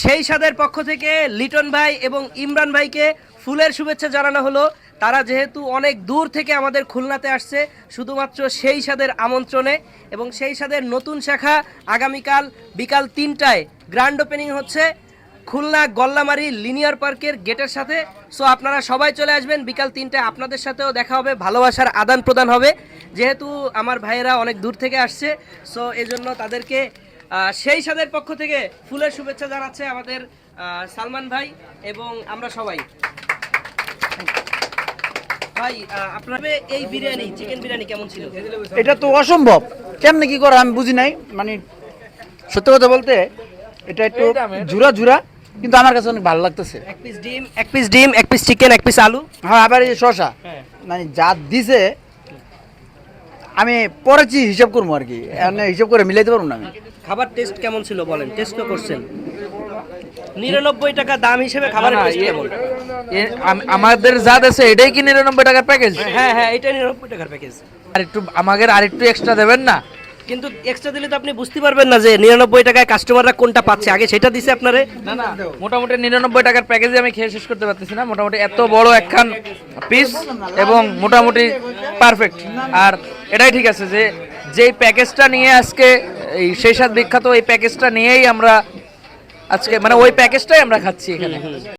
সেই সাদের পক্ষ থেকে লিটন ভাই এবং ইমরান ভাইকে ফুলের শুভেচ্ছা জানানো হলো। তারা যেহেতু অনেক দূর থেকে আমাদের খুলনাতে আসছে শুধুমাত্র সেই সাদের আমন্ত্রণে, এবং সেই সাদের নতুন শাখা আগামীকাল বিকাল 3টায় গ্র্যান্ড ওপেনিং হচ্ছে খুলনা গল্লামারি লিনিয়ার পার্কের গেটের সাথে। সো আপনারা সবাই চলে আসবেন বিকাল 3টায়, আপনাদের সাথেও দেখা হবে, ভালোবাসার আদান প্রদান হবে। যেহেতু আমার ভাইয়েরা অনেক দূর থেকে আসছে, সো এজন্য তাদেরকে সেই সাদের পক্ষ থেকে ফুলের শুভেচ্ছা জানাচ্ছে আমাদের সালমান ভাই এবং আমরা সবাই। ভাই আপনার এই বিরিয়ানি, চিকেন বিরিয়ানি কেমন ছিল? এটা তো অসম্ভব, কেমনে কি করে আমি বুঝি নাই। মানে সত্যি কথা বলতে এটা একটু ঝুরা ঝুরা, কিন্তু আমার কাছে অনেক ভালো লাগতেছে। এক পিস ডিম, এক পিস চিকেন, এক পিস আলু, হ্যাঁ আবার এই শশা, মানে যা দিছে আমি পরেছি হিসাব করবো আর কি, হিসাব করে মিলাইতে পারবো না আমি। খাবার টেস্ট কেমন ছিল বলেন, টেস্ট তো করছেন। 99 টাকা দাম হিসেবে খাবারের টেস্ট কেমন? আমাদের যা আছে এটাই কি 99 টাকার প্যাকেজ? হ্যাঁ হ্যাঁ, এটা 99 টাকার প্যাকেজ। আর একটু আমাদের আরেকটু এক্সট্রা দেবেন না? কিন্তু এক্সট্রা দিলে তো আপনি বুঝতে পারবেন না যে 99 টাকায় কাস্টমাররা কোনটা পাচ্ছে, আগে সেটা দিছে আপনারে। না না, মোটামুটি 99 টাকার প্যাকেজে আমি খেয়ে শেষ করতে পারতেছি না। মোটামুটি এত বড় একখান পিস এবং মোটামুটি পারফেক্ট। আর এটাই ঠিক আছে যে যেই প্যাকেজটা নিয়ে আজকে এই সেই সাত বিখ্যাত এই প্যাকেজটা নিয়েই আমরা আজকে মানে ওই প্যাকেজটাই আমরা খাচ্ছি এখানে।